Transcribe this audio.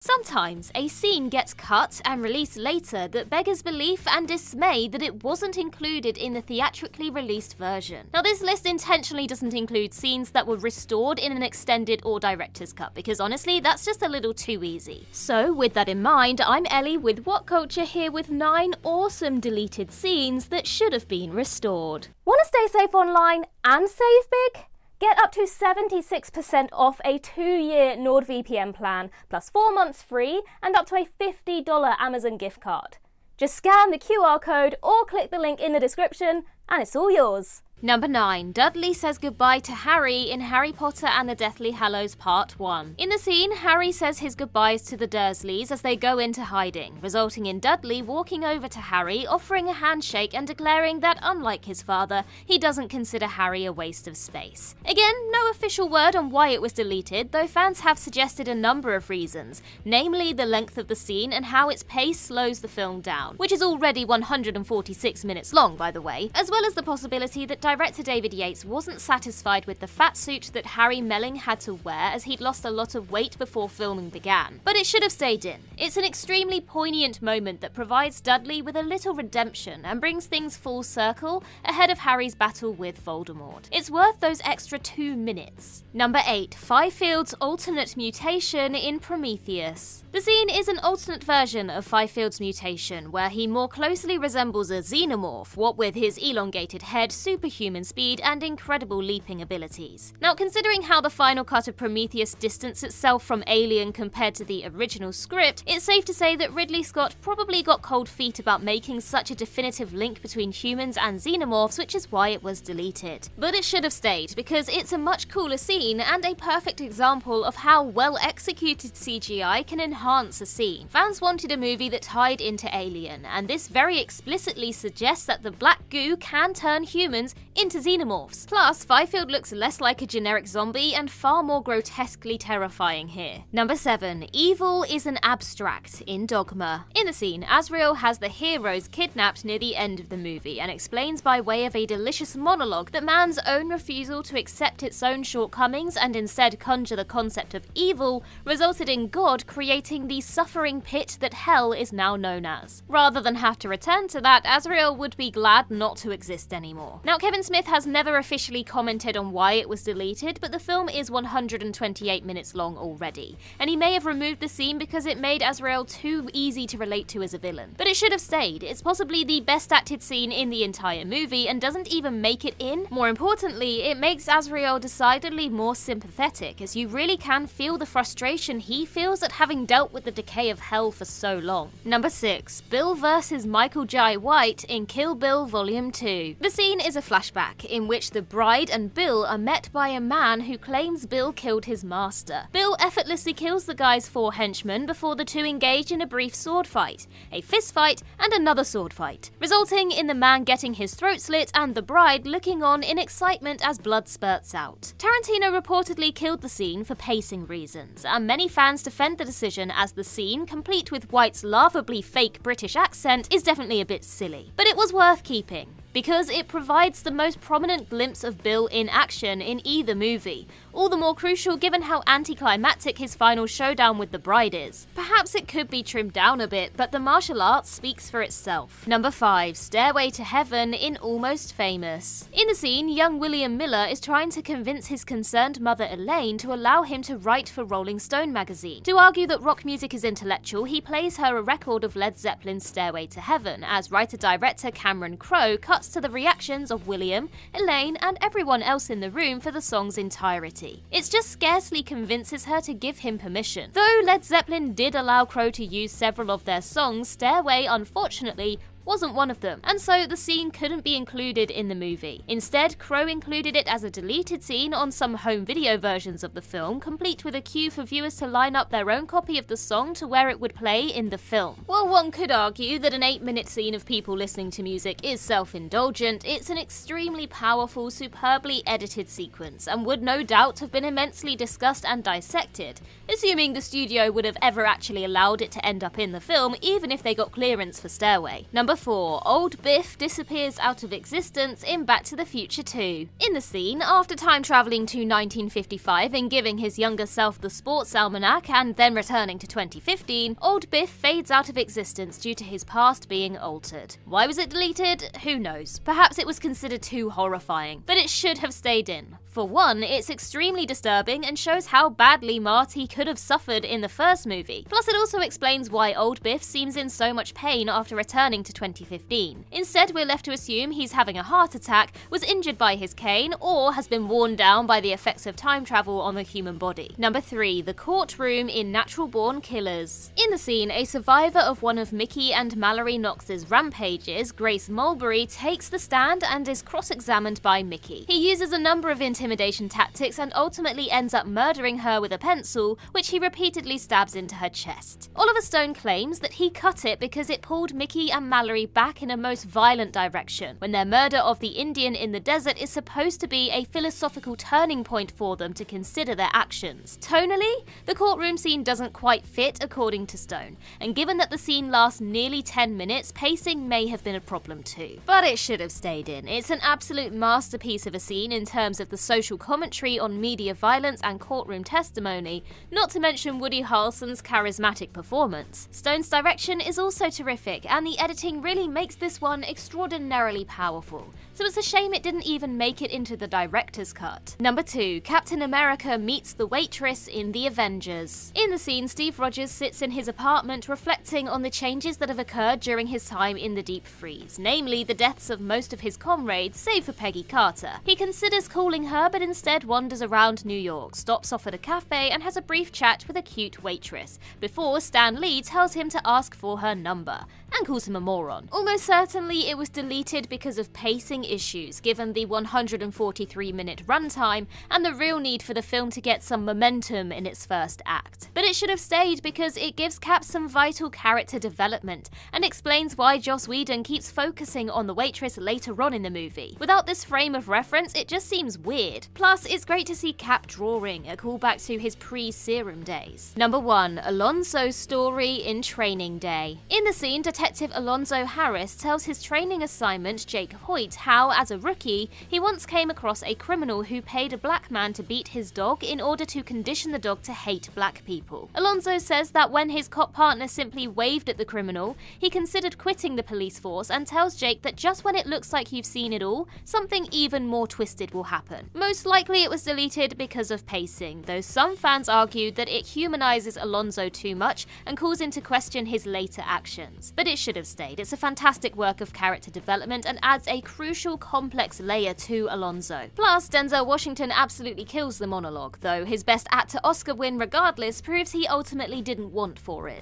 Sometimes a scene gets cut and released later that beggars belief and dismay that it wasn't included in the theatrically released version. Now, this list intentionally doesn't include scenes that were restored in an extended or director's cut, because honestly, that's just a little too easy. So, with that in mind, I'm Ellie with Whatculture here with 9 awesome deleted scenes that should have been restored. Want to stay safe online and save big? Get up to 76% off a 2-year NordVPN plan, plus 4 months free and up to a $50 Amazon gift card. Just scan the QR code or click the link in the description and it's all yours. Number 9. Dudley says goodbye to Harry in Harry Potter and the Deathly Hallows Part 1. In the scene, Harry says his goodbyes to the Dursleys as they go into hiding, resulting in Dudley walking over to Harry, offering a handshake and declaring that, unlike his father, he doesn't consider Harry a waste of space. Again, no official word on why it was deleted, though fans have suggested a number of reasons, namely the length of the scene and how its pace slows the film down, which is already 146 minutes long, by the way, as well as the possibility that director David Yates wasn't satisfied with the fat suit that Harry Melling had to wear as he'd lost a lot of weight before filming began. But it should have stayed in. It's an extremely poignant moment that provides Dudley with a little redemption and brings things full circle ahead of Harry's battle with Voldemort. It's worth those extra 2 minutes. Number 8. Fiffield's alternate mutation in Prometheus. The scene is an alternate version of Fiffield's mutation, where he more closely resembles a xenomorph, what with his elongated head, superhuman speed, and incredible leaping abilities. Now, considering how the final cut of Prometheus distanced itself from Alien compared to the original script, it's safe to say that Ridley Scott probably got cold feet about making such a definitive link between humans and xenomorphs, which is why it was deleted. But it should have stayed, because it's a much cooler scene and a perfect example of how well executed CGI can enhance a scene. Fans wanted a movie that tied into Alien, and this very explicitly suggests that the black goo can turn humans into xenomorphs. Plus, Fifield looks less like a generic zombie and far more grotesquely terrifying here. Number 7. Evil is an abstract in Dogma. In the scene, Azrael has the heroes kidnapped near the end of the movie and explains by way of a delicious monologue that man's own refusal to accept its own shortcomings and instead conjure the concept of evil resulted in God creating the suffering pit that hell is now known as. Rather than have to return to that, Azrael would be glad not to exist anymore. Now, Kevin Smith has never officially commented on why it was deleted, but the film is 128 minutes long already, and he may have removed the scene because it made Azrael too easy to relate to as a villain. But it should have stayed. It's possibly the best acted scene in the entire movie and doesn't even make it in. More importantly, it makes Azrael decidedly more sympathetic, as you really can feel the frustration he feels at having dealt with the decay of hell for so long. Number 6. Bill vs. Michael Jai White in Kill Bill Volume 2. The scene is a flashback in which the bride and Bill are met by a man who claims Bill killed his master. Bill effortlessly kills the guy's 4 henchmen before the two engage in a brief sword fight, a fist fight, and another sword fight, resulting in the man getting his throat slit and the bride looking on in excitement as blood spurts out. Tarantino reportedly killed the scene for pacing reasons, and many fans defend the decision as the scene, complete with White's laughably fake British accent, is definitely a bit silly. But it was worth keeping, because it provides the most prominent glimpse of Bill in action in either movie, all the more crucial given how anticlimactic his final showdown with the bride is. Perhaps it could be trimmed down a bit, but the martial arts speaks for itself. Number 5. Stairway to Heaven in Almost Famous. In the scene, young William Miller is trying to convince his concerned mother Elaine to allow him to write for Rolling Stone magazine. To argue that rock music is intellectual, he plays her a record of Led Zeppelin's Stairway to Heaven, as writer-director Cameron Crowe cuts to the reactions of William, Elaine, and everyone else in the room for the song's entirety. It just scarcely convinces her to give him permission. Though Led Zeppelin did allow Crowe to use several of their songs, Stairway, unfortunately, wasn't one of them, and so the scene couldn't be included in the movie. Instead, Crowe included it as a deleted scene on some home video versions of the film, complete with a cue for viewers to line up their own copy of the song to where it would play in the film. While one could argue that an 8-minute scene of people listening to music is self-indulgent, it's an extremely powerful, superbly edited sequence, and would no doubt have been immensely discussed and dissected, assuming the studio would have ever actually allowed it to end up in the film, even if they got clearance for Stairway. Number Number 4. Old Biff disappears out of existence in Back to the Future 2. In the scene, after time traveling to 1955 and giving his younger self the sports almanac and then returning to 2015, old Biff fades out of existence due to his past being altered. Why was it deleted? Who knows. Perhaps it was considered too horrifying, but it should have stayed in. For one, it's extremely disturbing and shows how badly Marty could have suffered in the first movie. Plus, it also explains why old Biff seems in so much pain after returning to 2015. Instead, we're left to assume he's having a heart attack, was injured by his cane, or has been worn down by the effects of time travel on the human body. Number 3. The Courtroom in Natural Born Killers. In the scene, a survivor of one of Mickey and Mallory Knox's rampages, Grace Mulberry, takes the stand and is cross-examined by Mickey. He uses a number of intimidation tactics and ultimately ends up murdering her with a pencil, which he repeatedly stabs into her chest. Oliver Stone claims that he cut it because it pulled Mickey and Mallory back in a most violent direction, when their murder of the Indian in the desert is supposed to be a philosophical turning point for them to consider their actions. Tonally, the courtroom scene doesn't quite fit according to Stone, and given that the scene lasts nearly 10 minutes, pacing may have been a problem too. But it should have stayed in. It's an absolute masterpiece of a scene in terms of the social commentary on media violence and courtroom testimony, not to mention Woody Harrelson's charismatic performance. Stone's direction is also terrific, and the editing really makes this one extraordinarily powerful, so it's a shame it didn't even make it into the director's cut. Number 2. Captain America meets the waitress in The Avengers. In the scene, Steve Rogers sits in his apartment reflecting on the changes that have occurred during his time in the Deep Freeze, namely the deaths of most of his comrades, save for Peggy Carter. He considers calling her, but instead wanders around New York, stops off at a cafe, and has a brief chat with a cute waitress, before Stan Lee tells him to ask for her number, and calls him a moron. Almost certainly it was deleted because of pacing issues, given the 143-minute runtime and the real need for the film to get some momentum in its first act. But it should have stayed because it gives Cap some vital character development and explains why Joss Whedon keeps focusing on the waitress later on in the movie. Without this frame of reference, it just seems weird. Plus, it's great to see Cap drawing, a callback to his pre-serum days. Number 1. Alonzos Story in Training Day. In the scene, Detective Alonzo Harris tells his training assignment, Jake Hoyt, how, as a rookie, he once came across a criminal who paid a black man to beat his dog in order to condition the dog to hate black people. Alonzo says that when his cop partner simply waved at the criminal, he considered quitting the police force, and tells Jake that just when it looks like you've seen it all, something even more twisted will happen. Most likely it was deleted because of pacing, though some fans argued that it humanizes Alonzo too much and calls into question his later actions. But it should have stayed. It's a fantastic work of character development and adds a crucial, complex layer to Alonzo. Plus, Denzel Washington absolutely kills the monologue, though his Best Actor Oscar win regardless proves he ultimately didn't want for it.